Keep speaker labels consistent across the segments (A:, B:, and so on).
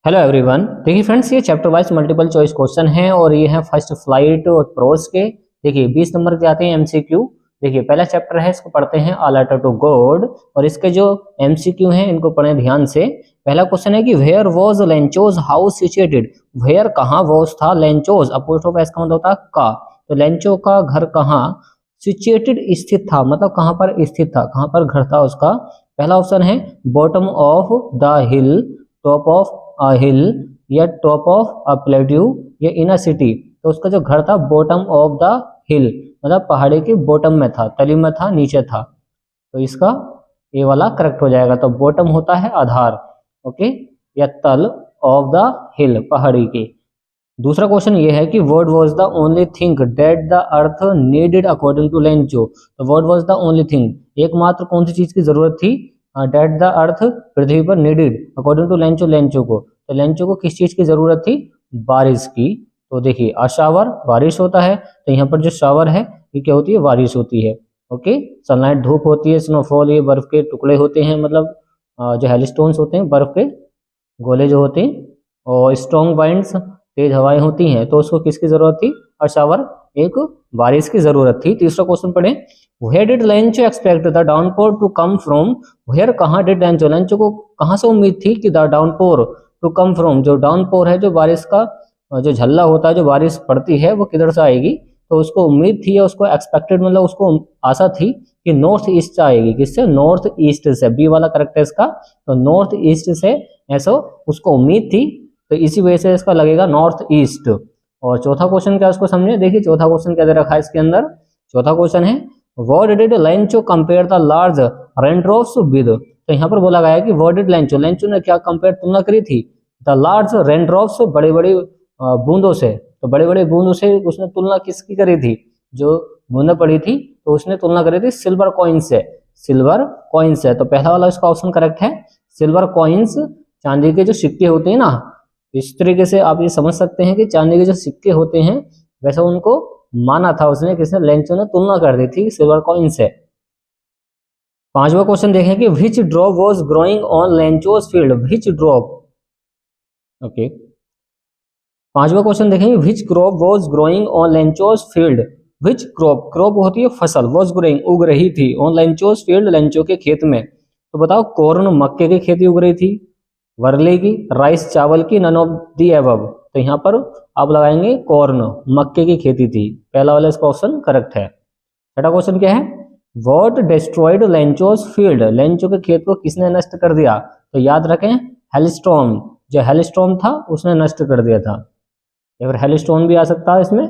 A: Hello everyone. देखिए friends, ये chapter wise multiple choice question है और ये है फर्स्ट फ्लाइट और प्रोज के। देखिए 20 नंबर के आते हैं एमसीक्यू। देखिए पहला चैप्टर है, इसको पढ़ते हैं अ लेटर टू गॉड, और इसके जो एमसीक्यू हैं इनको पढ़ें ध्यान से। पहला क्वेश्चन है कि where was Lencho's house situated. Where कहाँ वाज था, लेंचोज अपोस्ट्रोफ एस का मतलब होता है का, तो लेंचो का घर कहाँ सिचुएटेड स्थित था, मतलब कहाँ पर स्थित था, कहाँ पर घर था उसका। पहला ऑप्शन है bottom of the hill, top of a hill, या टॉप ऑफ अ प्लेट्यू, या इन अ सिटी। तो उसका जो घर था बॉटम ऑफ द हिल, मतलब पहाड़ी के बॉटम में था, तली में था, नीचे था। तो इसका ये वाला करेक्ट हो जाएगा। तो बॉटम होता है आधार, ओके, या तल ऑफ द हिल, पहाड़ी के। दूसरा क्वेश्चन ये है कि what was the only thing that the earth needed according to Lencho. तो what was the only thing, एकमात्र कौन सी चीज की जरूरत थी, दैट द अर्थ पृथ्वी पर needed according to Lencho, Lencho को। तो लेंचो को किस चीज की जरूरत थी, बारिश की। तो देखिए अशावर बारिश होता है, तो यहाँ पर जो शावर है ये क्या होती है, बारिश होती है। ओके, सनलाइट धूप होती है, स्नोफॉल ये बर्फ के टुकड़े होते हैं, मतलब जो हेलस्टोन्स होते हैं, बर्फ के गोले जो होते हैं, और स्ट्रॉन्ग वाइंड्स तेज हवाएं होती हैं। तो उसको किसकी जरूरत थी, अशावर, एक बारिश की जरूरत थी। तीसरा क्वेश्चन पढ़े, where did Lencho expect the downpour to come from. Where कहाँ डिड लेंचो, लेंचो को कहाँ से उम्मीद थी कि the downpour to come from, जो डाउनपोर है, जो बारिश का जो झल्ला होता है, जो बारिश पड़ती है, वो किधर से आएगी। तो उसको उम्मीद थी या उसको एक्सपेक्टेड, मतलब उसको आशा थी कि नॉर्थ ईस्ट से आएगी। किससे, नॉर्थ ईस्ट से। बी वाला करेक्ट है इसका। तो नॉर्थ ईस्ट से ऐसा उसको उम्मीद थी, तो इसी वजह से इसका लगेगा नॉर्थ ईस्ट। और चौथा क्वेश्चन क्या, उसको समझे। देखिए चौथा क्वेश्चन क्या दे रखा है इसके अंदर। चौथा क्वेश्चन है what did Lencho compare the large raindrops with. तो यहाँ पर बोला गया है कि व्हाट डिड लेंचो, लेंचो ने क्या कंपेयर, तुलना करी थी, द लार्ज रेनड्रॉप्स, बड़ी बड़ी बूंदों से। तो बड़े बड़े बूंदों से उसने तुलना किसकी करी थी, जो बूंदें पड़ी थी, तो उसने तुलना करी थी सिल्वर कॉइन से। सिल्वर कॉइन से, तो पहला वाला इसका ऑप्शन करेक्ट है, सिल्वर कॉइन्स। चांदी के जो सिक्के होते हैं ना, इस तरीके से आप ये समझ सकते हैं कि चांदी के जो सिक्के होते हैं, वैसे उनको माना था उसने, किसने, लेंचो ने तुलना कर दी थी सिल्वर कॉइन से। पांचवा क्वेश्चन देखें कि which drop was growing on Lencho's field. Which drop, okay. पांचवा क्वेश्चन देखेंगे, which crop was growing on Lencho's field. Which crop, crop होती है फसल, वाज ग्रोइंग उग रही थी, ऑन लेंचोस फील्ड, लेंचो के खेत में। तो बताओ, कॉर्न मक्के की खेती उग रही थी, वर्ले की, राइस चावल की, नन ऑफ दी अबव। तो यहाँ पर आप लगाएंगे कॉर्न, मक्के की खेती थी। पहला वाला इसका ऑप्शन करेक्ट है। छठा क्वेश्चन क्या है, व्हाट डिस्ट्रॉयड लेंचोस फील्ड। लेंचो के खेत को किसने नष्ट कर दिया। तो याद रखें, हेलस्टॉर्म, जो हेलस्टॉर्म था उसने नष्ट कर दिया था, या फिर हेलस्टोन भी आ सकता है इसमें।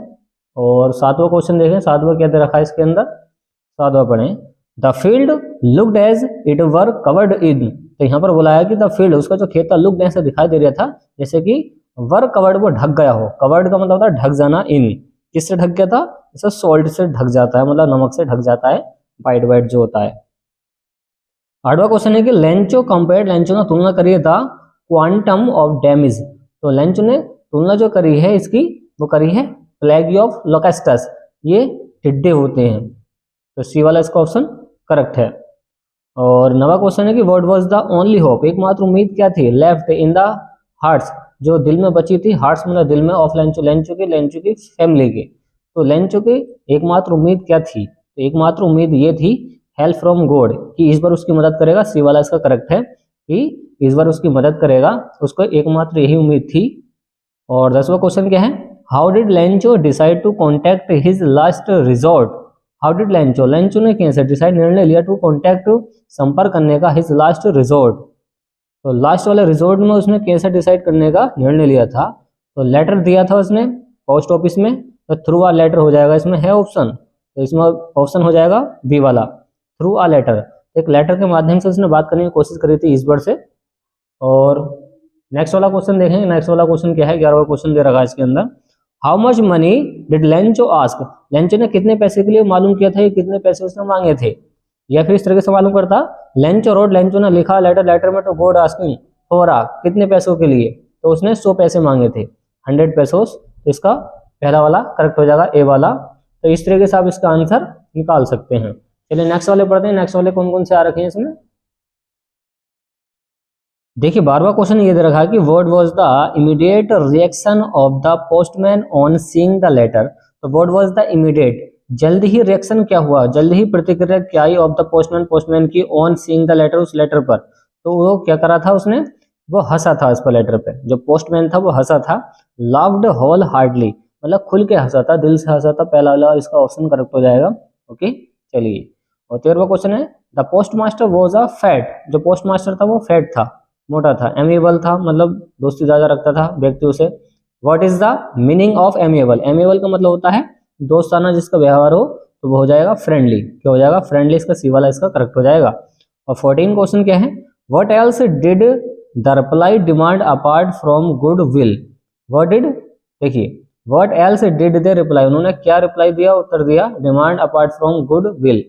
A: और सातवां क्वेश्चन देखें, सातवां क्या दे रखा है इसके अंदर, सातवां पढ़ें, the field looked as it were covered in. तो यहाँ पर बोला है कि द फील्ड, उसका जो खेत था, लुक्ड ऐसे दिखाई दे रहा था जैसे कि वर कवर्ड, वो ढक गया हो। कवर्ड का मतलब होता है ढक जाना, इन किससे ढक गया था, जैसे सॉल्ट से ढक जाता है, मतलब नमक से ढक जाता है, वाइट वाइट जो होता है। आठवां क्वेश्चन है कि लेंचो कंपेयर्ड, लेंचो ने तुलना करी था क्वांटम ऑफ डैमेज। तो लेंचो ने तुलना जो करी है इसकी, वो करी है प्लेग ऑफ लोकेस्टस, ये टिड्डे होते हैं। तो सी वाला इसका ऑप्शन करेक्ट है। और नवा क्वेश्चन है कि what was the only hope, एकमात्र उम्मीद क्या थी, लेफ्ट इन द हार्ट्स, जो दिल में बची थी, हार्ट्स मतलब दिल में, ऑफ लेंचो, लेंचो की फैमिली के। तो लेंचो की एकमात्र उम्मीद क्या थी, तो एकमात्र उम्मीद ये थी हेल्प फ्रॉम गॉड, कि इस बार उसकी मदद करेगा। सी वाला इसका करेक्ट है कि इस बार उसकी मदद करेगा, उसको एकमात्र यही उम्मीद थी। और 10वां क्वेश्चन क्या है, how did Lencho decide to contact his last resort. How did Lencho, Lencho ने कैसे डिसाइड, निर्णय लिया, टू कॉन्टैक्ट, संपर्क करने का, हिज लास्ट रिजॉर्ट। तो लास्ट वाले रिजॉर्ट में उसने कैसे डिसाइड करने का निर्णय लिया था। तो लेटर दिया था उसने पोस्ट ऑफिस में, तो थ्रू आ लेटर हो जाएगा, इसमें है ऑप्शन, तो इसमें ऑप्शन हो जाएगा बी वाला, थ्रू आ लेटर। एक लेटर के माध्यम से उसने बात करने की कोशिश करी थी ईश्वर से। और नेक्स्ट वाला क्वेश्चन देखेंगे, नेक्स्ट वाला क्वेश्चन क्या है, 11वां क्वेश्चन दे रखा है इसके अंदर, how much money did Lencho ask. Lencho ने कितने पैसे के लिए मालूम किया था, कितने पैसे उसने मांगे थे, या फिर इस तरह से मालूम करता, लेंचो रोड, लेंचो ने लिखा लेटर, लेटर में तो गॉड आस्किंग फॉर कितने पैसों के लिए, तो उसने 100 पैसे मांगे थे, 100 पैसोस। इसका पहला वाला करेक्ट हो जाएगा, ए वाला। तो इस तरीके से आप इसका आंसर निकाल सकते हैं। चलिए नेक्स्ट वाले पढ़ते हैं, नेक्स्ट वाले कौन कौन से आ रखे हैं इसमें। देखिए 12वां क्वेश्चन ये दे रखा है कि what was the immediate reaction of the postman on seeing the letter. तो व्हाट वाज द इमीडिएट, जल्द ही रिएक्शन क्या हुआ, जल्द ही प्रतिक्रिया क्या आई ऑफ द पोस्टमैन, पोस्टमैन की, ऑन सीइंग द लेटर, उस लेटर पर। तो वो क्या करा था उसने, वो हंसा था इस पर लेटर पे, जो पोस्टमैन था वो हंसा था। लव्ड होल हार्डली, मतलब खुल के हंसा था, दिल से हंसा था, पहला वाला इसका ऑप्शन करेक्ट हो जाएगा। ओके चलिए, और 13वां क्वेश्चन है the post master was a fat, जो पोस्ट मास्टर था वो फैट था, मोटा था। एमिएबल था, मतलब दोस्ती ज्यादा रखता था व्यक्तियों से। What is the meaning of amiable, amiable का मतलब होता है दोस्ताना जिसका व्यवहार हो, तो वो हो जाएगा फ्रेंडली, क्या हो जाएगा फ्रेंडली, इसका सी वाला इसका करेक्ट हो जाएगा। और 14 क्वेश्चन क्या है, what else did the reply demand apart from goodwill. What did, देखिए what else did they reply, उन्होंने क्या रिप्लाई दिया, उत्तर दिया, demand apart from goodwill.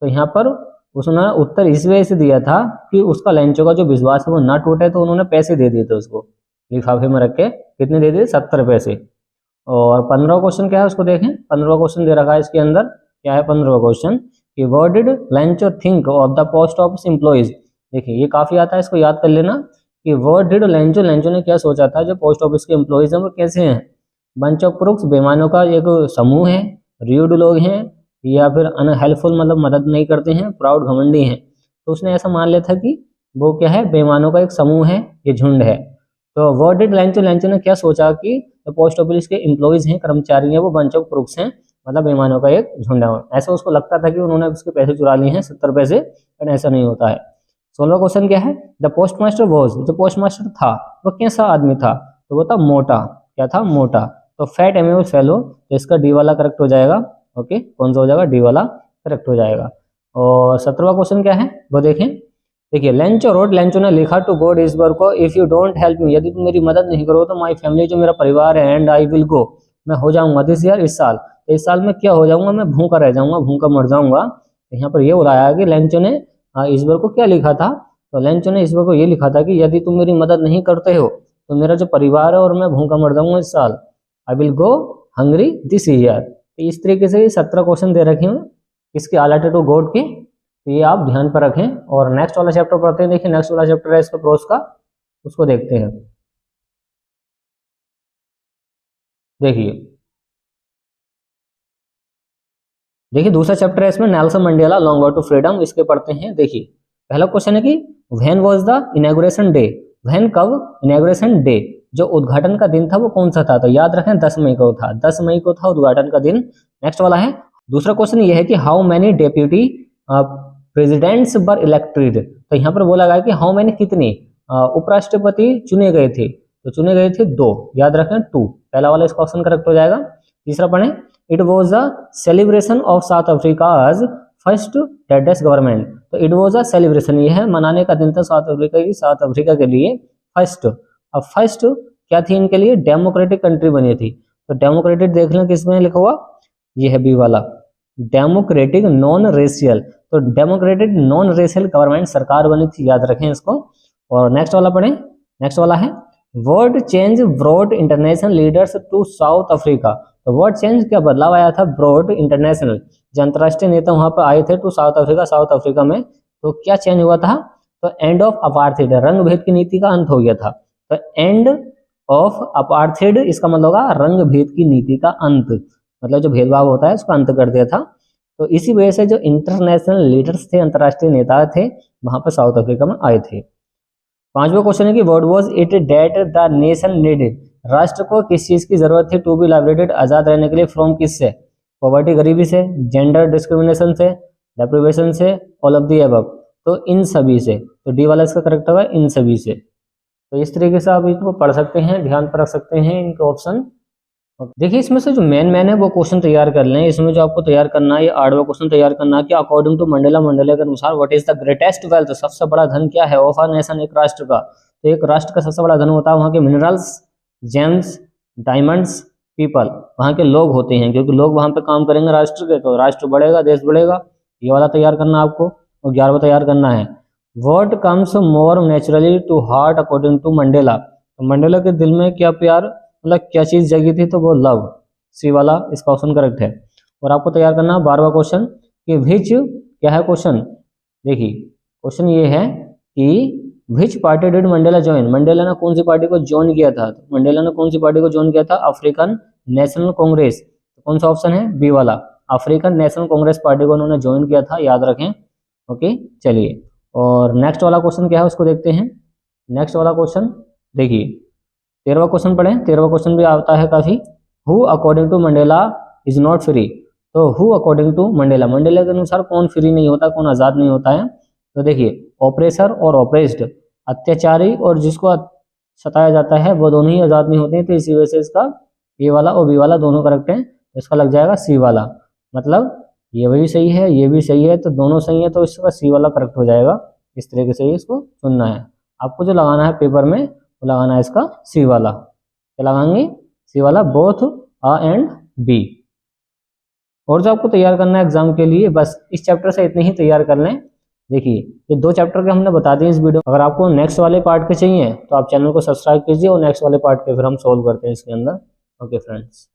A: तो यहाँ पर उसने उत्तर इस वजह से दिया था कि उसका लंचों का जो विश्वास है वो ना टूटे, तो उन्होंने पैसे दे दिए थे उसको लिफाफे में रख के। कितने दे दिए, 70 पैसे। और 15वां क्वेश्चन क्या है उसको देखें। 15वां क्वेश्चन दे रखा है इसके अंदर, क्या है 15वां क्वेश्चन कि what did लंचो think of the post office employees. देखिए ये काफी आता है, इसको याद कर लेना कि व्हाट डिड लंचो, लंचो ने क्या सोचा था, जो पोस्ट ऑफिस के एम्प्लॉइज हैं वो कैसे हैं, बंच ऑफ क्रूक्स, बेईमानों का एक समूह है, र्यूड लोग हैं, या फिर अनहेल्पफुल मतलब मदद नहीं करते हैं, प्राउड घमंडी हैं। तो उसने ऐसा मान लिया था कि वो क्या है, बेईमानों का एक समूह है, ये झुंड है। तो व्हाट डिड लंचो, लंचो ने क्या सोचा कि पोस्ट ऑफिस के एम्प्लॉइज हैं, कर्मचारी हैं, वो बंच ऑफ क्रूक्स हैं, मतलब बेईमानों का एक झुंड है। ऐसा उसको लगता था कि उन्होंने उसके पैसे चुरा लिए हैं, 70 पैसे, लेकिन ऐसा नहीं होता है। 16वां क्वेश्चन क्या है, द पोस्ट मास्टर वॉज, जो पोस्ट मास्टर था वो कैसा आदमी था, तो वो था मोटा, क्या था, मोटा। तो फैट एमिएबल फेलो, तो इसका डी वाला करेक्ट हो जाएगा। ओके, कौन सा हो जाएगा, डी वाला करेक्ट हो जाएगा। और 17वां क्वेश्चन क्या है वो देखें। देखिए लेंचो रोड, लेंचो ने लिखा टू गॉड ईश्वर को, if you don't help me, यदि तुम मेरी मदद नहीं करो तो माय फैमिली, जो मेरा परिवार है, एंड आई विल गो, मैं हो जाऊंगा, दिस ईयर, इस साल, तो इस साल में क्या हो जाऊंगा, मैं भूखा रह जाऊंगा, भूखा मर जाऊंगा। तो यहाँ पर ये बुलाया है कि लेंचो ने ईश्वर को क्या लिखा था, तो लेंचो ने ईश्वर को ये लिखा था कि यदि तुम मेरी मदद नहीं करते हो तो मेरा जो परिवार है और मैं भूखा मर जाऊंगा इस साल, I will go hungry this year. तो इस तरीके से 17 क्वेश्चन दे रखे हैं इसके आलाटेड टू गॉड के, तो ये आप ध्यान पर रखें। और नेक्स्ट वाला चैप्टर पढ़ते हैं। देखिए नेक्स्ट वाला चैप्टर है इसका प्रोस का, उसको देखते हैं। देखिए दूसरा चैप्टर है इसमें, Nelson Mandela long walk to freedom, इसके पढ़ते हैं। देखिए पहला क्वेश्चन है कि when was the inauguration day, when कब, इनॉग्रेशन डे, जो उद्घाटन का दिन था वो कौन सा था, तो याद रखें 10 मई को था, 10 मई को था उद्घाटन का दिन। नेक्स्ट वाला है, दूसरा क्वेश्चन ये है कि how many deputy presidents were elected, तो यहाँ पर बोला गया कि हाउ मैनी, कितने उपराष्ट्रपति चुने गए थे, तो चुने गए थे 2, याद रखें 2, पहला वाला इसका ऑप्शन करेक्ट हो जाएगा। तीसरा पढ़ें, it was a celebration of South Africa's first deadest government, तो इट वॉज अ सेलिब्रेशन, ये है मनाने का दिन था साउथ अफ्रीका की, साउथ अफ्रीका के लिए फर्स्ट। अब फर्स्ट क्या थी इनके लिए, डेमोक्रेटिक कंट्री बनी थी, तो डेमोक्रेटिक देख लें किसमें लिखा हुआ, ये है बी वाला, डेमोक्रेटिक नॉन रेशियल, तो डेमोक्रेटिक नॉन रेशियल गवर्नमेंट सरकार बनी थी, याद रखें इसको। और नेक्स्ट वाला पढ़ें, नेक्स्ट वाला है word change brought international leaders to South Africa, तो वर्ड चेंज क्या बदलाव आया था, ब्रॉड इंटरनेशनल, जो अंतर्राष्ट्रीय नेता वहां पर आए थे to South Africa, South Africa में, तो क्या चेंज हुआ था, तो एंड ऑफ अपार्थाइड, रंग भेद की नीति का अंत हो गया था। तो एंड ऑफ अपार्थाइड इसका मतलब होगा रंग भेद की नीति का अंत, मतलब जो भेदभाव होता है उसका अंत कर दिया था। तो इसी वजह से जो इंटरनेशनल लीडर्स थे, अंतर्राष्ट्रीय नेता थे, वहां पर साउथ अफ्रीका में आए थे। पांचवा क्वेश्चन है कि what was it that the nation needed, राष्ट्र को किस चीज की जरूरत थी, टू बी लिबरेटेड, आजाद रहने के लिए, फ्रॉम किससे, पॉवर्टी गरीबी से, जेंडर डिस्क्रिमिनेशन से, डेप्रिवेशन से, ऑल ऑफ द अबव, तो इन सभी से, तो डी वाला इसका करेक्ट होगा, इन सभी से। तो इस तरीके से आप इसको पढ़ सकते हैं, ध्यान पर रख सकते हैं इनके ऑप्शन। देखिए इसमें से जो मेन है वो क्वेश्चन तैयार कर लें। इसमें जो आपको तैयार करना है, ये 8वां क्वेश्चन तैयार करना है कि अकॉर्डिंग टू मंडेला, मंडेला के अनुसार what is the greatest wealth, सबसे बड़ा धन क्या है, ऑफ अ नेशन, एक राष्ट्र का, तो एक राष्ट्र का सबसे बड़ा धन होता है वहाँ के मिनरल्स, जेम्स, डायमंड्स, पीपल, वहाँ के लोग होते हैं, क्योंकि लोग वहाँ पे काम करेंगे राष्ट्र के, तो राष्ट्र बढ़ेगा, देश बढ़ेगा। ये वाला तैयार करना आपको। और 11वां तैयार करना है, what comes more naturally to heart according to Mandela, तो मंडेला के दिल में क्या प्यार, मतलब क्या चीज जगी थी, तो वो लव, सी वाला इसका ऑप्शन करेक्ट है। और आपको तैयार करना 12वां क्वेश्चन कि विच, क्या है क्वेश्चन, देखिए क्वेश्चन ये है कि विच party did Mandela join, Mandela ने कौन सी पार्टी को ज्वाइन किया था, तो मंडेला ने कौन सी पार्टी को ज्वाइन किया था, अफ्रीकन नेशनल कांग्रेस। कौन सा ऑप्शन है, बी वाला, अफ्रीकन नेशनल कांग्रेस पार्टी को उन्होंने ज्वाइन किया था, याद रखें। ओके चलिए, और नेक्स्ट वाला क्वेश्चन क्या है उसको देखते हैं। नेक्स्ट वाला क्वेश्चन देखिए, 13वां क्वेश्चन पढ़े, 13वां क्वेश्चन भी आता है काफी। Who according to Mandela is not free, तो who according to Mandela, Mandela के अनुसार कौन फ्री नहीं होता, कौन आजाद नहीं होता है, तो देखिए ऑपरेसर और ऑपरेस्ड, अत्याचारी और जिसको सताया जाता है वो दोनों ही आजाद नहीं होते हैं, तो इसी वजह से इसका ए वाला और बी वाला दोनों करेक्ट है, तो इसका लग जाएगा सी वाला। मतलब ये भी सही है, ये भी सही है, तो दोनों सही है, तो इसका सी वाला करेक्ट हो जाएगा। इस तरीके से इसको चुनना है आपको, जो लगाना है पेपर में वो लगाना है इसका सी वाला। क्या लगाएंगे, सी वाला, बोथ आ एंड बी। और जो आपको तैयार करना है एग्जाम के लिए, बस इस चैप्टर से इतने ही तैयार कर लें। देखिए ये 2 चैप्टर के हमने बता दिए इस वीडियो। अगर आपको नेक्स्ट वाले पार्ट के चाहिए तो आप चैनल को सब्सक्राइब कीजिए, और नेक्स्ट वाले पार्ट के फिर हम सोल्व करते हैं इसके अंदर। Okay friends.